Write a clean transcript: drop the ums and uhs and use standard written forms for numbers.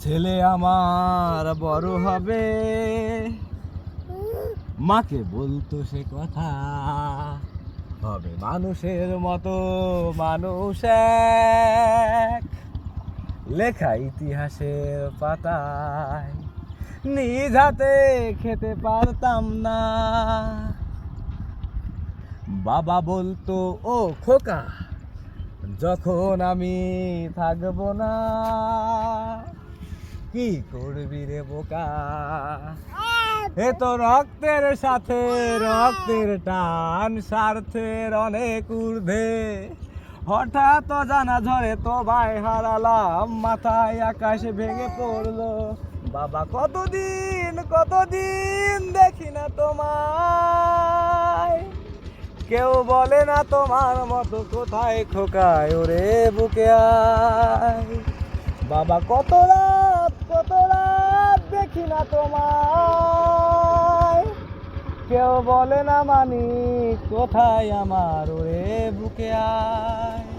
ছেলে আমার বড় হবে, মাকে বলতো সে কথা, হবে মানুষের মতো মানুষ এক, লেখা ইতিহাসের পাতায় নিজ হাতে খেতে পারতাম না। বাবা বলতো, ও খোকা, যখন আমি থাকবো না, কি করবি রে বোকা, এ তো রক্তের সাথে রক্তের টান, স্বার্থের অনেক ঊর্ধ্বে, হঠাৎ জানা ঝড়ে তোমায় হারালাম, মাথায় আকাশ ভেঙে পড়লো। বাবা কতদিন কতদিন দেখি না তোমায়, কেউ বলে না তোমার মতো কোথায় খোকায়, ওরে বুকে আয়। বাবা কত রাত দেখি না তোমায়, কেউ বলে না মানি কোথায় আমার, ওরে বুকে আয়।